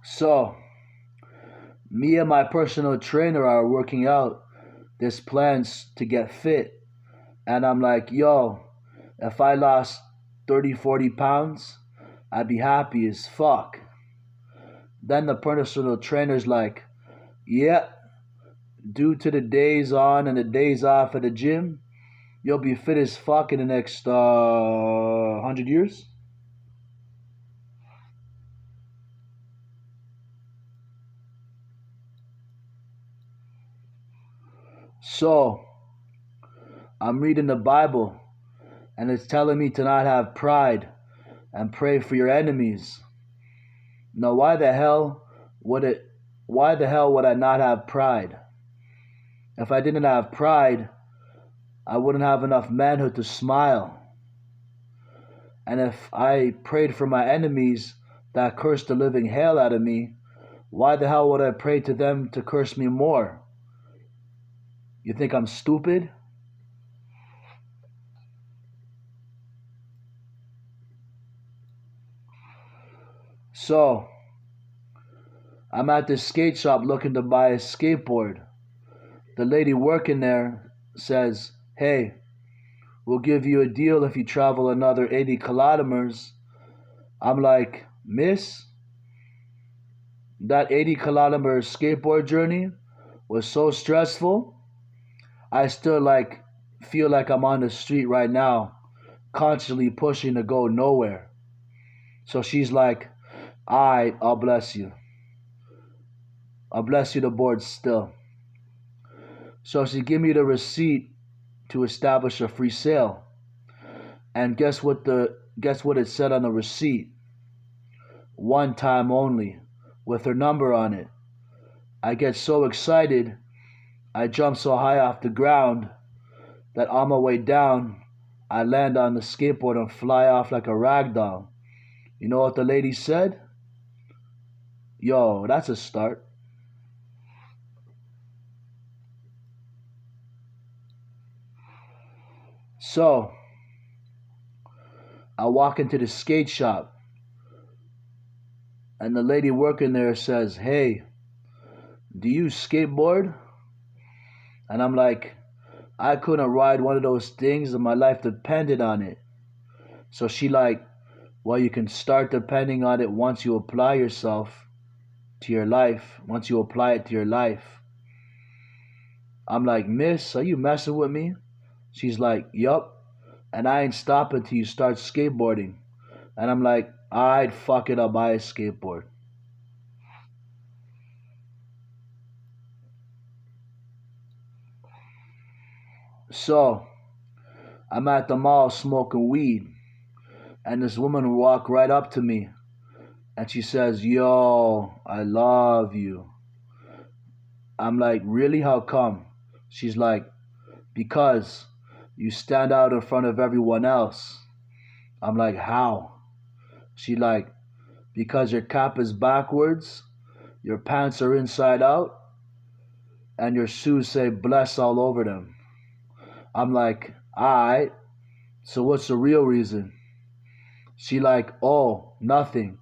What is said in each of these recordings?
So, me and my personal trainer are working out this plans to get fit. And I'm like, yo, if I lost 30, 40 pounds, I'd be happy as fuck. Then the personal trainer's like, yeah, due to the days on and the days off at the gym, you'll be fit as fuck in the next 100 years. So, I'm reading the Bible and it's telling me to not have pride and pray for your enemies. Now, would it why the hell would I not have pride? If I didn't have pride, I wouldn't have enough manhood to smile. And if I prayed for my enemies that cursed the living hell out of me, why the hell would I pray to them to curse me more? You think I'm stupid? So, I'm at this skate shop looking to buy a skateboard. The lady working there says, hey, we'll give you a deal if you travel another 80 kilometers. I'm like, miss, that 80-kilometer skateboard journey was so stressful. I still feel like I'm on the street right now, constantly pushing to go nowhere. So she's like, alright, I'll bless you. I'll bless you the board still. So she give me the receipt to establish a free sale. And guess what it said on the receipt? One time only, with her number on it. I get so excited, I jump so high off the ground that on my way down, I land on the skateboard and fly off like a rag doll. You know what the lady said? Yo, that's a start. So, I walk into the skate shop, and the lady working there says, hey, do you skateboard? And I'm like, I couldn't ride one of those things and my life depended on it. So she like, well, you can start depending on it once you apply yourself to your life, once you apply it to your life. I'm like, miss, are you messing with me? She's like, yup. And I ain't stopping till you start skateboarding. And I'm like, alright, fuck it, I'll buy a skateboard. So, I'm at the mall smoking weed, and this woman walked right up to me, and she says, yo, I love you. I'm like, really? How come? She's like, because you stand out in front of everyone else. I'm like, how? She like, because your cap is backwards, your pants are inside out, and your shoes say bless all over them. I'm like, alright, so what's the real reason? She like, oh, nothing.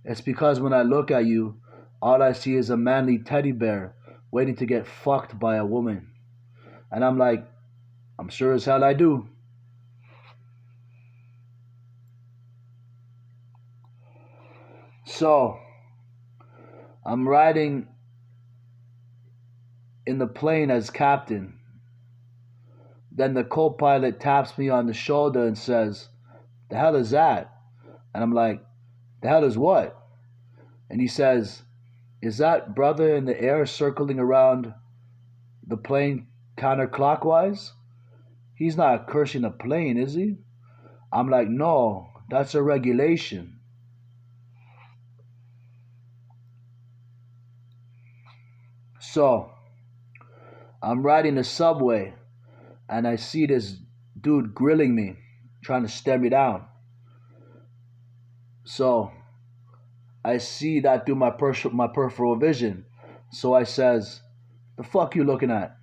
It's because when I look at you, all I see is a manly teddy bear waiting to get fucked by a woman. And I'm like, I'm sure as hell I do. So, I'm riding in the plane as captain. Then the co pilot taps me on the shoulder and says, the hell is that? And I'm like, the hell is what? And he says, is that brother in the air circling around the plane counterclockwise? He's not cursing the plane, is he? I'm like, no, that's a regulation. So, I'm riding the subway and I see this dude grilling me, trying to stare me down. So, I see that through my peripheral vision. So I says, the fuck you looking at?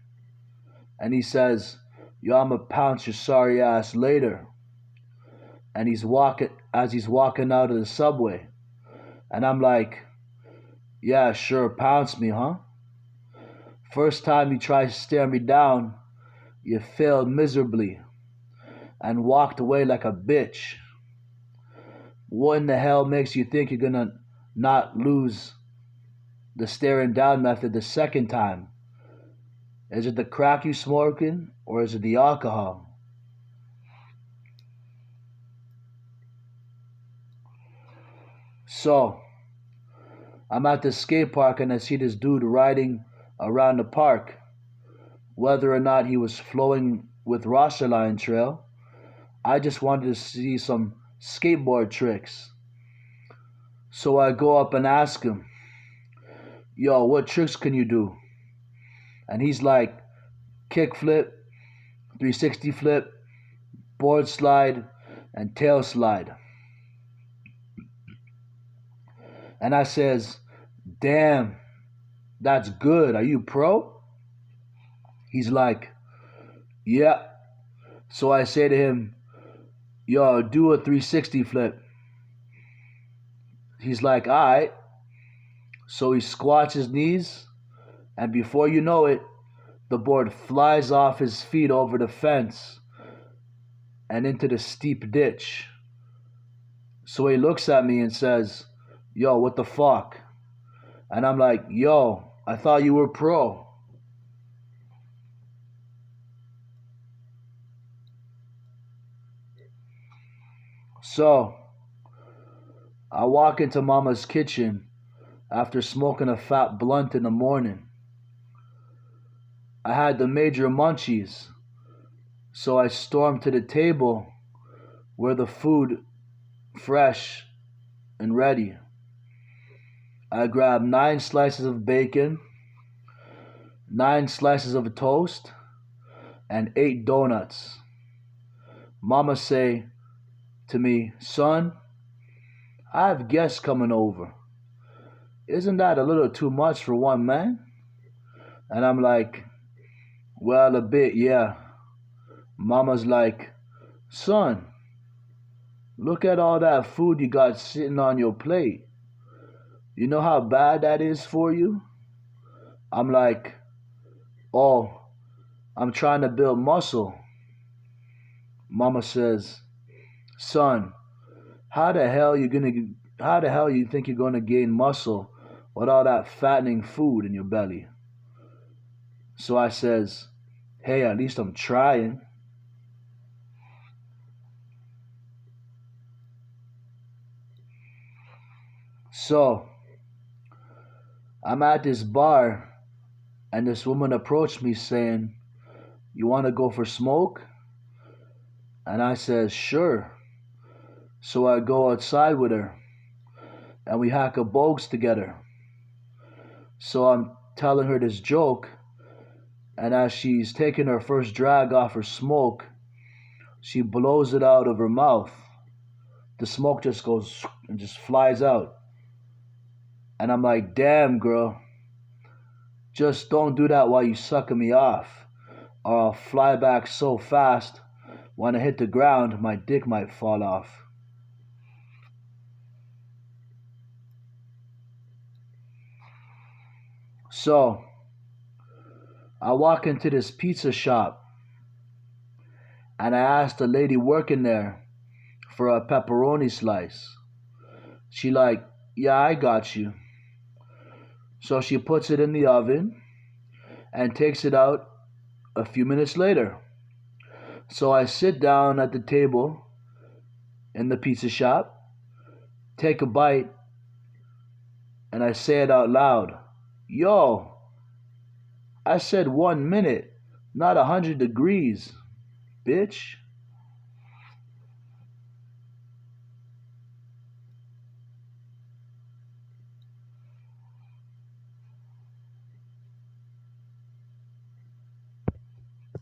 And he says, yo, I'ma pounce your sorry ass later. And he's walking out of the subway. And I'm like, Yeah, sure, pounce me, huh? First time you tried to stare me down, you failed miserably and walked away like a bitch. What in the hell makes you think you're gonna not lose the staring down method the second time? Is it the crack you smoking or is it the alcohol? So, I'm at the skate park and I see this dude riding around the park. Whether or not he was flowing with Rosaline Trail, I just wanted to see some skateboard tricks. So I go up and ask him, yo, what tricks can you do? And he's like, kickflip, 360 flip, board slide, and tail slide. And I says, damn, that's good. Are you pro? He's like, yeah. So I say to him, yo, do a 360 flip. He's like, all right. So he squats his knees, and before you know it, the board flies off his feet over the fence and into the steep ditch. So he looks at me and says, yo, what the fuck? And I'm like, yo, I thought you were pro. So I walk into Mama's kitchen after smoking a fat blunt in the morning. I had the major munchies, so I stormed to the table where the food fresh and ready. I grabbed 9 slices of bacon, 9 slices of toast, and 8 donuts. Mama say to me, son, I have guests coming over. Isn't that a little too much for one man? And I'm like, well, a bit, yeah. Mama's like, son, look at all that food you got sitting on your plate. You know how bad that is for you? I'm like, oh, I'm trying to build muscle. Mama says, son, how the hell you gonna how the hell you think you're gonna gain muscle with all that fattening food in your belly? So I says, hey, at least I'm trying. So I'm at this bar and this woman approached me saying, you wanna go for smoke? And I says, sure. So I go outside with her and we hack a bogues together. So I'm telling her this joke, and as she's taking her first drag off her smoke, she blows it out of her mouth. The smoke just goes and just flies out. And I'm like, damn, girl, just don't do that while you sucking me off, or I'll fly back so fast, when I hit the ground, my dick might fall off. So I walk into this pizza shop and I ask the lady working there for a pepperoni slice. She like, yeah, I got you. So she puts it in the oven and takes it out a few minutes later. So I sit down at the table in the pizza shop, take a bite, and I say it out loud. Yo, I said 1 minute, not 100 degrees, bitch.